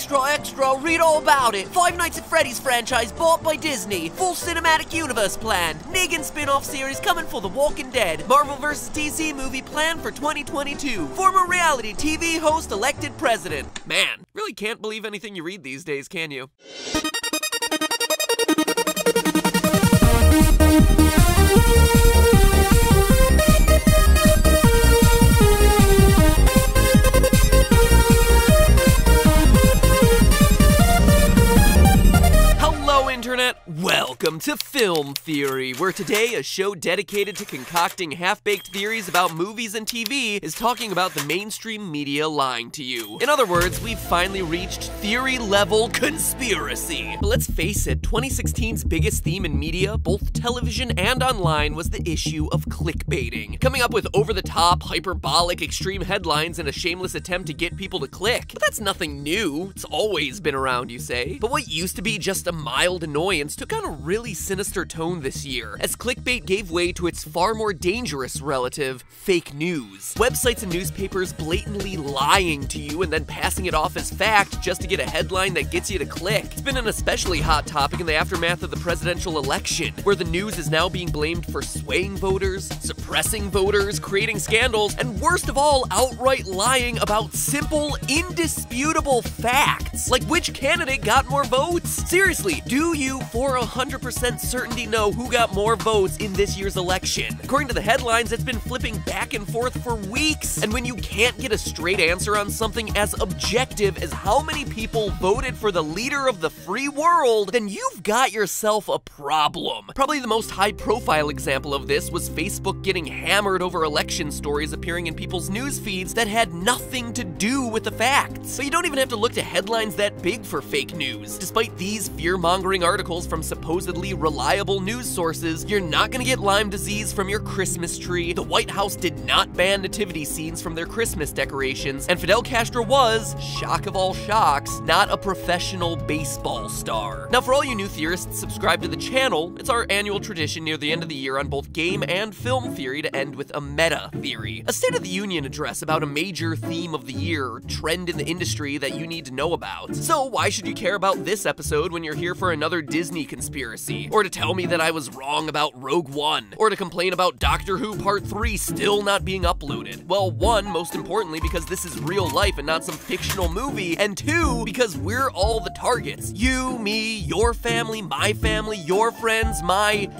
Extra, extra, read all about it. Five Nights at Freddy's franchise bought by Disney. Full cinematic universe planned. Negan spin-off series coming for The Walking Dead. Marvel vs. DC movie planned for 2022. Former reality TV host elected president. Man, really can't believe anything you read these days, can you? Internet, welcome to Film Theory, where today a show dedicated to concocting half-baked theories about movies and TV is talking about the mainstream media lying to you. In other words, we've finally reached theory-level conspiracy. But let's face it, 2016's biggest theme in media, both television and online, was the issue of clickbaiting. Coming up with over-the-top, hyperbolic, extreme headlines in a shameless attempt to get people to click. But that's nothing new. It's always been around, you say. But what used to be just a mild annoyance took on a really sinister tone this year, as clickbait gave way to its far more dangerous relative, fake news. Websites and newspapers blatantly lying to you and then passing it off as fact just to get a headline that gets you to click. It's been an especially hot topic in the aftermath of the presidential election, where the news is now being blamed for swaying voters, suppressing voters, creating scandals, and worst of all, outright lying about simple, indisputable facts. Like which candidate got more votes? Seriously, do you for 100% certainty know who got more votes in this year's election? According to the headlines, it's been flipping back and forth for weeks, and when you can't get a straight answer on something as objective as how many people voted for the leader of the free world, then you've got yourself a problem. Probably the most high-profile example of this was Facebook getting hammered over election stories appearing in people's news feeds that had nothing to do with the facts. But you don't even have to look to headlines that big for fake news. Despite these fear-mongering articles from supposedly reliable news sources, you're not gonna get Lyme disease from your Christmas tree, the White House did not ban nativity scenes from their Christmas decorations, and Fidel Castro was, shock of all shocks, not a professional baseball star. Now for all you new theorists subscribe to the channel, it's our annual tradition near the end of the year on both game and film theory to end with a meta theory. A State of the Union address about a major theme of the year, or trend in the industry that you need to know about. So why should you care about this episode when you're here for another Disney conspiracy? Or to tell me that I was wrong about Rogue One? Or to complain about Doctor Who Part 3 still not being uploaded? Well, one, most importantly, because this is real life and not some fictional movie, and two, because we're all the targets. You, me, your family, your friends, my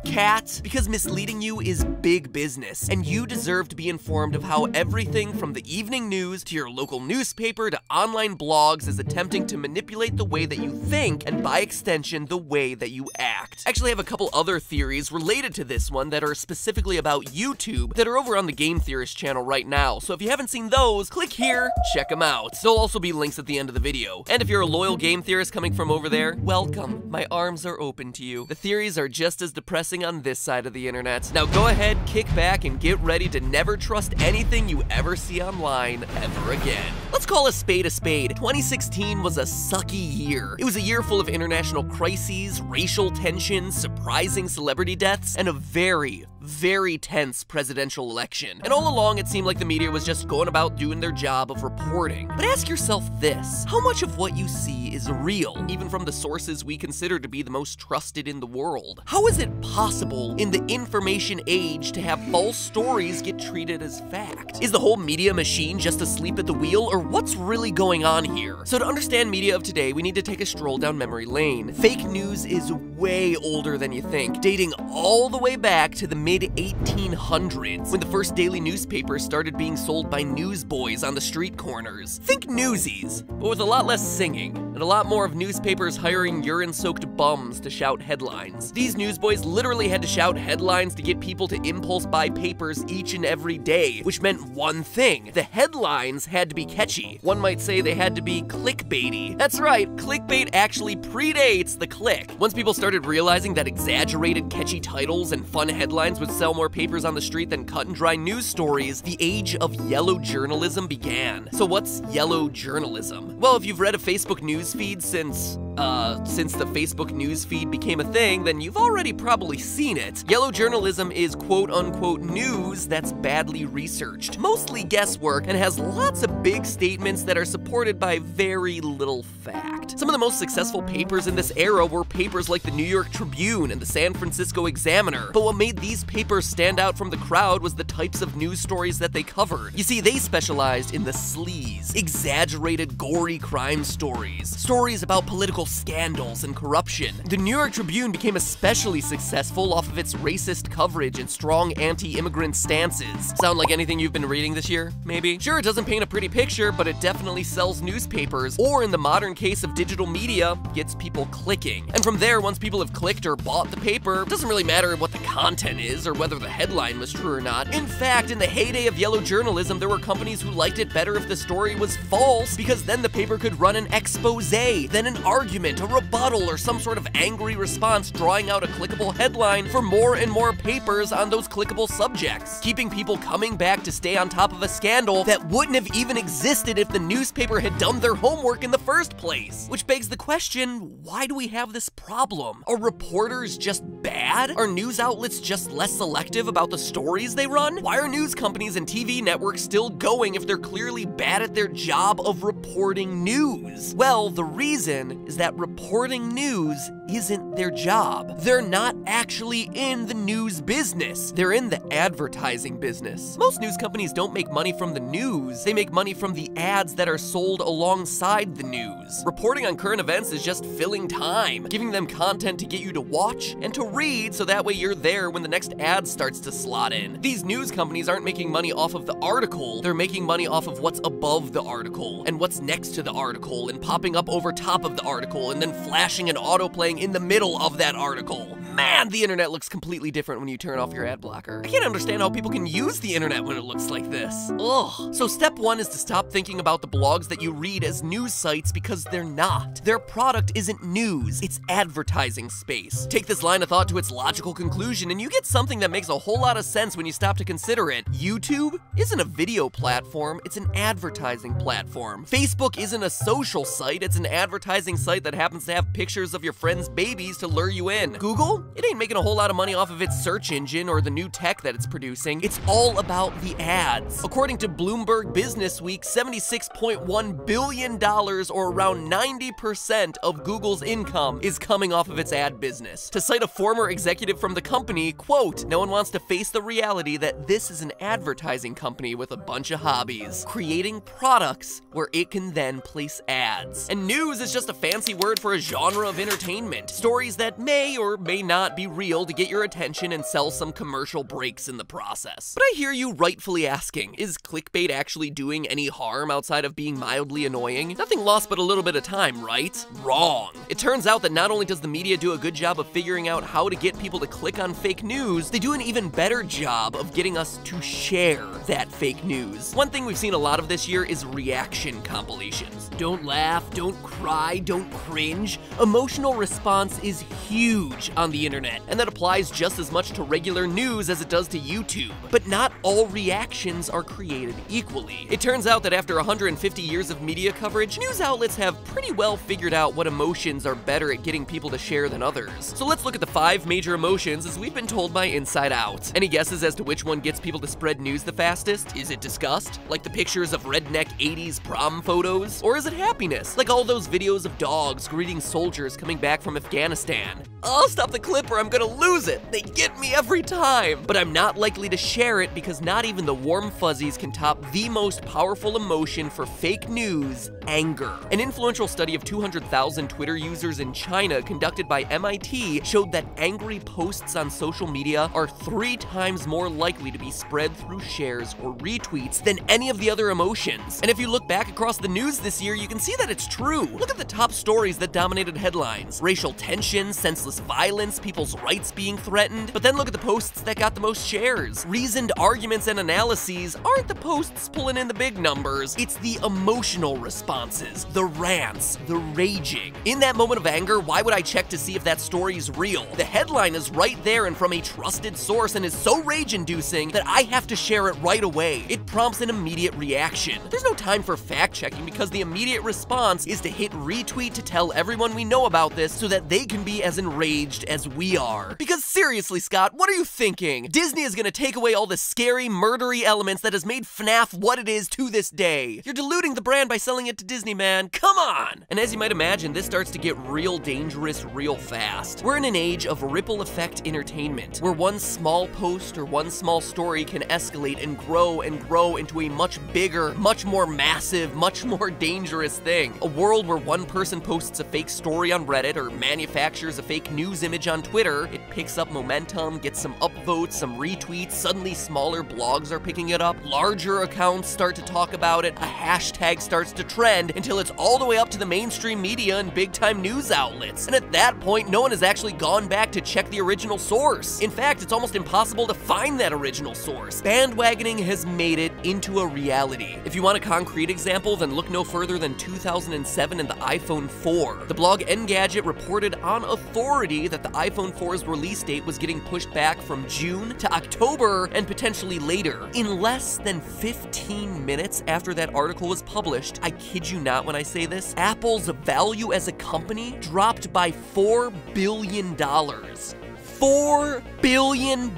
cat, because misleading you is big business, and you deserve to be informed of how everything from the evening news to your local newspaper to online blogs is attempting to manipulate the way that you think, and by extension, the way that you act. Actually, I have a couple other theories related to this one that are specifically about YouTube that are over on the Game Theorist channel right now, so if you haven't seen those, click here, check them out. There'll also be links at the end of the video. And if you're a loyal game theorist coming from over there, welcome. My arms are open to you. The theories are just as depressing on this side of the internet. Now go ahead, kick back, and get ready to never trust anything you ever see online ever again. Let's call a spade a spade. 2016 was a sucky year. It was a year full of international crises, racial tensions, surprising celebrity deaths, and a very tense presidential election. And all along, it seemed like the media was just going about doing their job of reporting. But ask yourself this: how much of what you see is real, even from the sources we consider to be the most trusted in the world? How is it possible in the information age to have false stories get treated as fact? Is the whole media machine just asleep at the wheel, or what's really going on here? So to understand media of today, we need to take a stroll down memory lane. Fake news is way older than you think, dating all the way back to the mid-1800s, when the first daily newspapers started being sold by newsboys on the street corners. Think Newsies, but with a lot less singing, and a lot more of newspapers hiring urine-soaked bums to shout headlines. These newsboys literally had to shout headlines to get people to impulse buy papers each and every day, which meant one thing: the headlines had to be catchy. One might say they had to be clickbaity. That's right, clickbait actually predates the click. Once people started realizing that exaggerated, catchy titles and fun headlines would sell more papers on the street than cut-and-dry news stories, the age of yellow journalism began. So what's yellow journalism? Well, if you've read a Facebook news feed since since the Facebook news feed became a thing, then you've already probably seen it. Yellow journalism is quote-unquote news that's badly researched, mostly guesswork, and has lots of big statements that are supported by very little fact. Some of the most successful papers in this era were papers like the New York Tribune and the San Francisco Examiner, but what made these papers stand out from the crowd was the types of news stories that they covered. You see, they specialized in the sleaze, exaggerated, gory crime stories about political scandals and corruption. The New York Tribune became especially successful off of its racist coverage and strong anti-immigrant stances. Sound like anything you've been reading this year, maybe? Sure, it doesn't paint a pretty picture, but it definitely sells newspapers, or in the modern case of digital media, gets people clicking. And from there, once people have clicked or bought the paper, it doesn't really matter what the content is or whether the headline was true or not. In fact, in the heyday of yellow journalism, there were companies who liked it better if the story was false, because then the paper could run an expose, then an argument, a rebuttal, or some sort of angry response, drawing out a clickable headline for more and more papers on those clickable subjects, keeping people coming back to stay on top of a scandal that wouldn't have even existed if the newspaper had done their homework in the first place. Which begs the question, why do we have this problem? Are reporters just bad? Are news outlets just less selective about the stories they run? Why are news companies and TV networks still going if they're clearly bad at their job of reporting news? Well, the reason is that reporting news isn't their job. They're not actually in the news business. They're in the advertising business. Most news companies don't make money from the news. They make money from the ads that are sold alongside the news. Reporting on current events is just filling time, giving them content to get you to watch and to read, so that way you're there when the next ad starts to slot in. These news companies aren't making money off of the article. They're making money off of what's above the article and what's next to the article and popping up over top of the article and then flashing and auto-playing in the middle of that article. Man, the internet looks completely different when you turn off your ad blocker. I can't understand how people can use the internet when it looks like this. Ugh. So step one is to stop thinking about the blogs that you read as news sites, because they're not. Their product isn't news, it's advertising space. Take this line of thought to its logical conclusion and you get something that makes a whole lot of sense when you stop to consider it. YouTube isn't a video platform, it's an advertising platform. Facebook isn't a social site, it's an advertising site that happens to have pictures of your friends' babies to lure you in. Google? It ain't making a whole lot of money off of its search engine or the new tech that it's producing. It's all about the ads. According to Bloomberg Businessweek, $76.1 billion, or around 90% of Google's income, is coming off of its ad business. To cite a former executive from the company, quote, "No one wants to face the reality that this is an advertising company with a bunch of hobbies, creating products where it can then place ads. And news is just a fancy word for a genre of entertainment. Stories that may or may not be real to get your attention and sell some commercial breaks in the process." But I hear you rightfully asking, is clickbait actually doing any harm outside of being mildly annoying? Nothing lost but a little bit of time, right? Wrong. It turns out that not only does the media do a good job of figuring out how to get people to click on fake news, they do an even better job of getting us to share that fake news. One thing we've seen a lot of this year is reaction compilations. Don't laugh, don't cry, don't cringe. Emotional response is huge on the internet, and that applies just as much to regular news as it does to YouTube. But not all reactions are created equally. It turns out that after 150 years of media coverage, news outlets have pretty well figured out what emotions are better at getting people to share than others. So let's look at the 5 major emotions as we've been told by Inside Out. Any guesses as to which one gets people to spread news the fastest? Is it disgust, like the pictures of redneck 80s prom photos? Or is it happiness, like all those videos of dogs greeting soldiers coming back from Afghanistan? I'll stop the clip or I'm gonna lose it. They get me every time. But I'm not likely to share it because not even the warm fuzzies can top the most powerful emotion for fake news: anger. An influential study of 200,000 Twitter users in China conducted by MIT showed that angry posts on social media are 3 times more likely to be spread through shares or retweets than any of the other emotions. And if you look back across the news this year, you can see that it's true. Look at the top stories that dominated headlines: racial racial tension, senseless violence, people's rights being threatened. But then look at the posts that got the most shares. Reasoned arguments and analyses aren't the posts pulling in the big numbers, it's the emotional responses, the rants, the raging. In that moment of anger, why would I check to see if that story is real? The headline is right there and from a trusted source and is so rage-inducing that I have to share it right away. It prompts an immediate reaction. There's no time for fact-checking because the immediate response is to hit retweet to tell everyone we know about this so that they can be as enraged as we are. Because seriously, Scott, what are you thinking? Disney is gonna take away all the scary, murdery elements that has made FNAF what it is to this day. You're diluting the brand by selling it to Disney, man. Come on! And as you might imagine, this starts to get real dangerous real fast. We're in an age of ripple effect entertainment, where one small post or one small story can escalate and grow into a much bigger, much more massive, much more dangerous thing. A world where one person posts a fake story on Reddit or manufactures a fake news image on Twitter, it picks up momentum, gets some upvotes, some retweets, suddenly smaller blogs are picking it up, larger accounts start to talk about it, a hashtag starts to trend until it's all the way up to the mainstream media and big-time news outlets. And at that point, no one has actually gone back to check the original source. In fact, it's almost impossible to find that original source. Bandwagoning has made it into a reality. If you want a concrete example, then look no further than 2007 and the iPhone 4. The blog Engadget reported on authority that the iPhone 4's release date was getting pushed back from June to October and potentially later. In less than 15 minutes after that article was published, I kid you not when I say this, Apple's value as a company dropped by $4 billion. $4 billion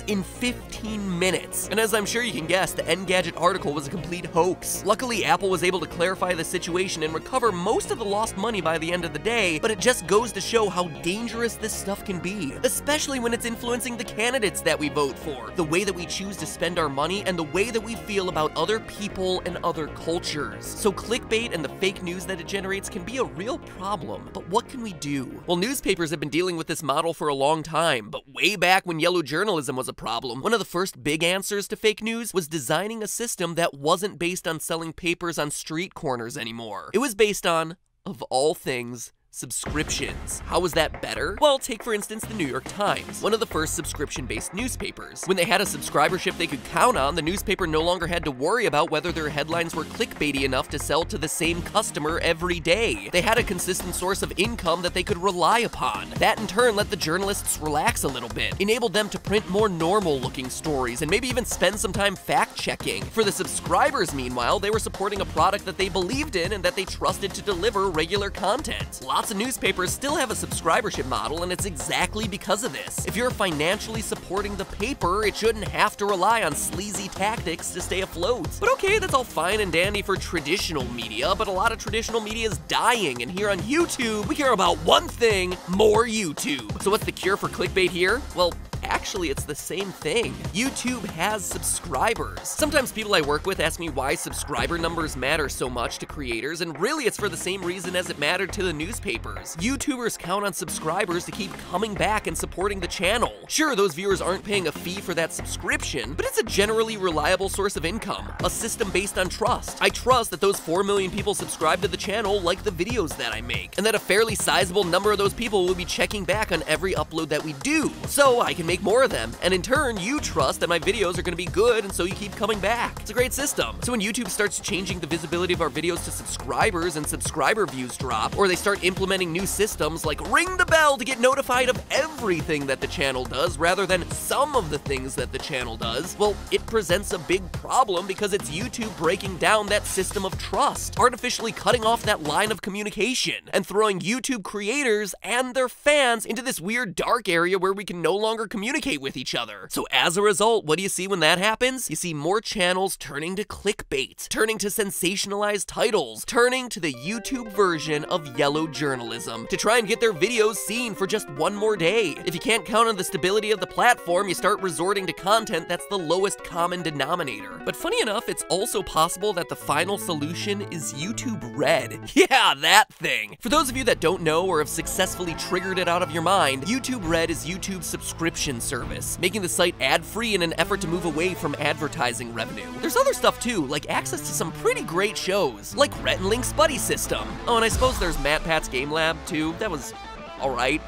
in 15 minutes. And as I'm sure you can guess, the Engadget article was a complete hoax. Luckily, Apple was able to clarify the situation and recover most of the lost money by the end of the day, but it just goes to show how dangerous this stuff can be, especially when it's influencing the candidates that we vote for, the way that we choose to spend our money, and the way that we feel about other people and other cultures. So clickbait and the fake news that it generates can be a real problem, but what can we do? Well, newspapers have been dealing with this model for a long time, but way back when yellow journalism was a problem, one of the first big answers to fake news was designing a system that wasn't based on selling papers on street corners anymore. It was based on, of all things, subscriptions. How was that better? Well, take for instance the New York Times, one of the first subscription-based newspapers. When they had a subscribership they could count on, the newspaper no longer had to worry about whether their headlines were clickbaity enough to sell to the same customer every day. They had a consistent source of income that they could rely upon. That in turn let the journalists relax a little bit, enabled them to print more normal-looking stories, and maybe even spend some time fact-checking. For the subscribers, meanwhile, they were supporting a product that they believed in and that they trusted to deliver regular content. Lots of newspapers still have a subscribership model, and it's exactly because of this. If you're financially supporting the paper, it shouldn't have to rely on sleazy tactics to stay afloat. But okay, that's all fine and dandy for traditional media, but a lot of traditional media is dying, and here on YouTube, we care about one thing: more YouTube. So what's the cure for clickbait here? Well, actually, it's the same thing. YouTube has subscribers. Sometimes people I work with ask me why subscriber numbers matter so much to creators, and really it's for the same reason as it mattered to the newspapers. YouTubers count on subscribers to keep coming back and supporting the channel. Sure, those viewers aren't paying a fee for that subscription, but it's a generally reliable source of income, a system based on trust. I trust that those 4 million people subscribe to the channel like the videos that I make, and that a fairly sizable number of those people will be checking back on every upload that we do, so I can make more of them, and in turn, you trust that my videos are going to be good, and so you keep coming back. It's a great system. So when YouTube starts changing the visibility of our videos to subscribers and subscriber views drop, or they start implementing new systems like ring the bell to get notified of everything that the channel does rather than some of the things that the channel does, well, it presents a big problem because it's YouTube breaking down that system of trust, artificially cutting off that line of communication, and throwing YouTube creators and their fans into this weird dark area where we can no longer communicate with each other. So as a result, what do you see when that happens? You see more channels turning to clickbait, turning to sensationalized titles, turning to the YouTube version of yellow journalism to try and get their videos seen for just one more day. If you can't count on the stability of the platform, you start resorting to content that's the lowest common denominator. But funny enough, it's also possible that the final solution is YouTube Red. Yeah, that thing. For those of you that don't know or have successfully triggered it out of your mind, YouTube Red is YouTube's subscription service, making the site ad-free in an effort to move away from advertising revenue. There's other stuff too, like access to some pretty great shows, like Rhett and Link's Buddy System. Oh, and I suppose there's MatPat's Game Lab too. That was alright.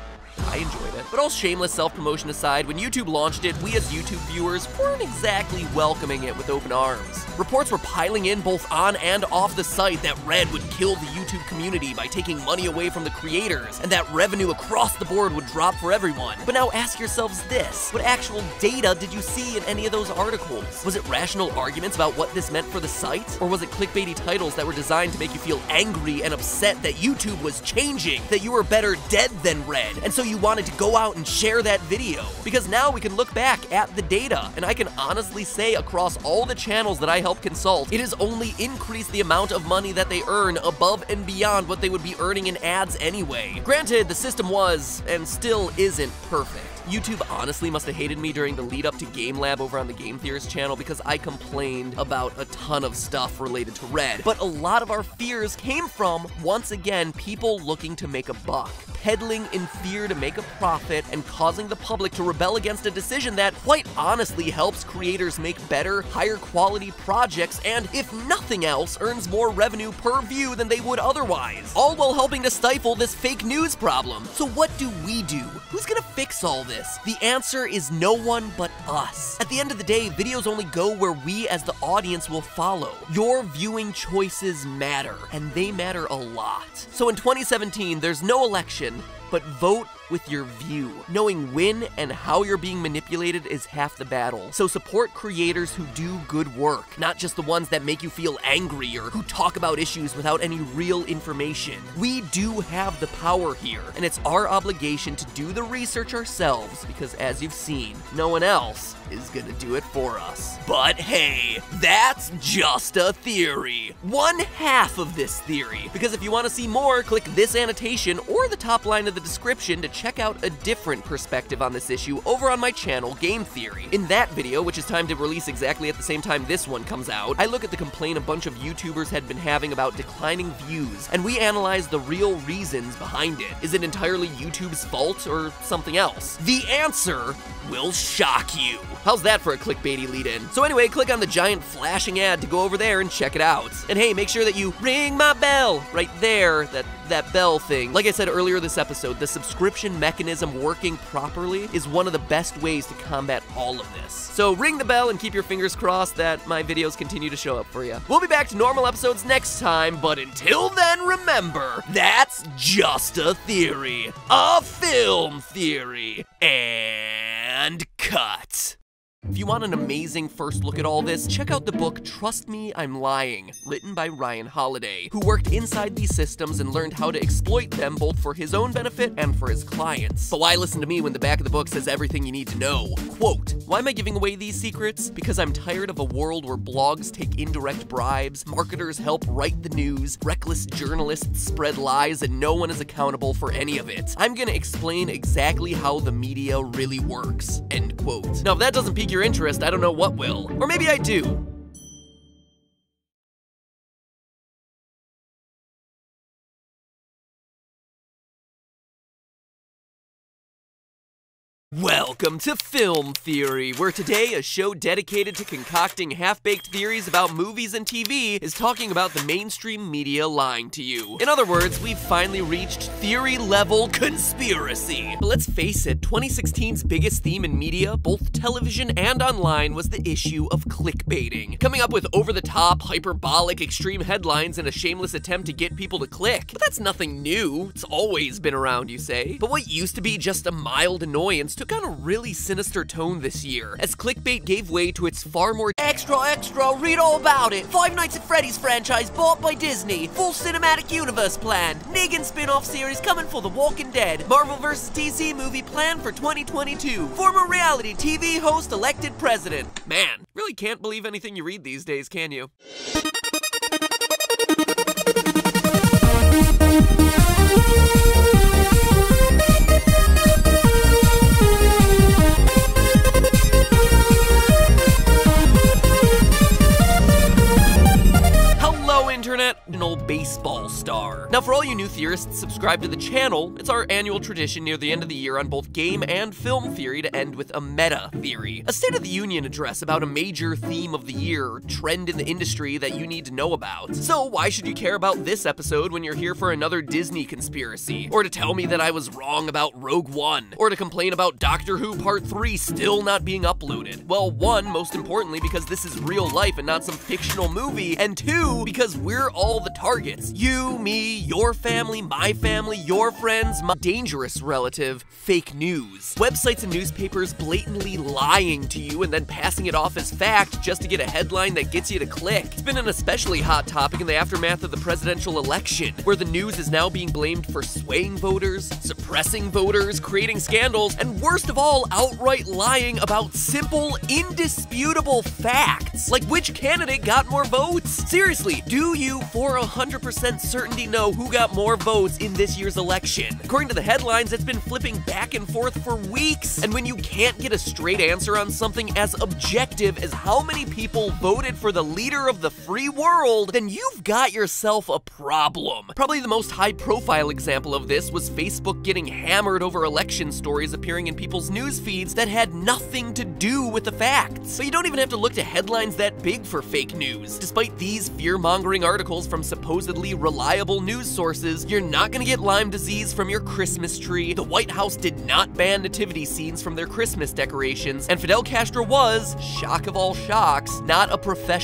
I enjoyed it. But all shameless self-promotion aside, when YouTube launched it, we as YouTube viewers weren't exactly welcoming it with open arms. Reports were piling in both on and off the site that Red would kill the YouTube community by taking money away from the creators, and that revenue across the board would drop for everyone. But now ask yourselves this: what actual data did you see in any of those articles? Was it rational arguments about what this meant for the site? Or was it clickbaity titles that were designed to make you feel angry and upset that YouTube was changing, that you were better dead than Red, and so you wanted to go out and share that video? Because now we can look back at the data, and I can honestly say across all the channels that I help consult, it has only increased the amount of money that they earn above and beyond what they would be earning in ads anyway. Granted, the system was, and still isn't, perfect. YouTube honestly must have hated me during the lead up to Game Lab over on the Game Theorist channel because I complained about a ton of stuff related to Red. But a lot of our fears came from, once again, people looking to make a buck, peddling in fear to make a profit, and causing the public to rebel against a decision that, quite honestly, helps creators make better, higher quality projects and, if nothing else, earns more revenue per view than they would otherwise. All while helping to stifle this fake news problem. So what do we do? Who's gonna fix all this? The answer is no one but us. At the end of the day, videos only go where we as the audience will follow. Your viewing choices matter, and they matter a lot. So in 2017, there's no election, but vote with your view. Knowing when and how you're being manipulated is half the battle. So support creators who do good work, not just the ones that make you feel angry or who talk about issues without any real information. We do have the power here, and it's our obligation to do the research ourselves because, as you've seen, no one else is gonna do it for us. But hey, that's just a theory. One half of this theory, because if you want to see more, click this annotation or the top line of the description to check out a different perspective on this issue over on my channel, Game Theory. In that video, which is timed to release exactly at the same time this one comes out, I look at the complaint a bunch of YouTubers had been having about declining views, and we analyze the real reasons behind it. Is it entirely YouTube's fault or something else? The answer will shock you. How's that for a clickbaity lead-in? So anyway, click on the giant flashing ad to go over there and check it out. And hey, make sure that you ring my bell right there, that bell thing. Like I said earlier this episode, the subscription mechanism working properly is one of the best ways to combat all of this. So ring the bell and keep your fingers crossed that my videos continue to show up for you. We'll be back to normal episodes next time, but until then, remember, that's just a theory. A film theory. And cut. If you want an amazing first look at all this, check out the book Trust Me, I'm Lying, written by Ryan Holiday, who worked inside these systems and learned how to exploit them both for his own benefit and for his clients. But why listen to me when the back of the book says everything you need to know? Quote, why am I giving away these secrets? Because I'm tired of a world where blogs take indirect bribes, marketers help write the news, reckless journalists spread lies, and no one is accountable for any of it. I'm gonna explain exactly how the media really works. End quote. Now, if that doesn't pique your interest, I don't know what will. Or maybe I do. Welcome to Film Theory, where today a show dedicated to concocting half-baked theories about movies and TV is talking about the mainstream media lying to you. In other words, we've finally reached theory-level conspiracy. But let's face it, 2016's biggest theme in media, both television and online, was the issue of clickbaiting. Coming up with over-the-top, hyperbolic, extreme headlines in a shameless attempt to get people to click. But that's nothing new. It's always been around, you say. But what used to be just a mild annoyance took on a really sinister tone this year, as clickbait gave way to its far more extra, read all about it, Five Nights at Freddy's franchise bought by Disney, full cinematic universe planned, Negan spin-off series coming for The Walking Dead, Marvel vs. DC movie planned for 2022, former reality TV host elected president. Man, really can't believe anything you read these days, can you? Internet, an old baseball star. Now, for all you new theorists theorists subscribe to the channel, it's our annual tradition near the end of the year on both game and film theory to end with a meta theory. A State of the Union address about a major theme of the year or trend in the industry that you need to know about. So why should you care about this episode when you're here for another Disney conspiracy? Or to tell me that I was wrong about Rogue One? Or to complain about Doctor Who Part 3 still not being uploaded? Well, one, most importantly, because this is real life and not some fictional movie, and two, because we're all the targets. You, me, your family, my family, your friends, my dangerous relative, fake news. Websites and newspapers blatantly lying to you and then passing it off as fact just to get a headline that gets you to click. It's been an especially hot topic in the aftermath of the presidential election, where the news is now being blamed for swaying voters, suppressing voters, creating scandals, and worst of all, outright lying about simple, indisputable facts. Like which candidate got more votes? Seriously, do you for 100% certainty know who got more votes in this year's election? According to the headlines, it's been flipping back and forth for weeks, and when you can't get a straight answer on something as objective as how many people voted for the leader of the free world, then you've got yourself a problem. Probably the most high-profile example of this was Facebook getting hammered over election stories appearing in people's news feeds that had nothing to do with the facts. But you don't even have to look to headlines that big for fake news. Despite these fear-mongering articles from supposedly reliable news sources, you're not gonna get Lyme disease from your Christmas tree, the White House did not ban nativity scenes from their Christmas decorations, and Fidel Castro was, shock of all shocks, not a professional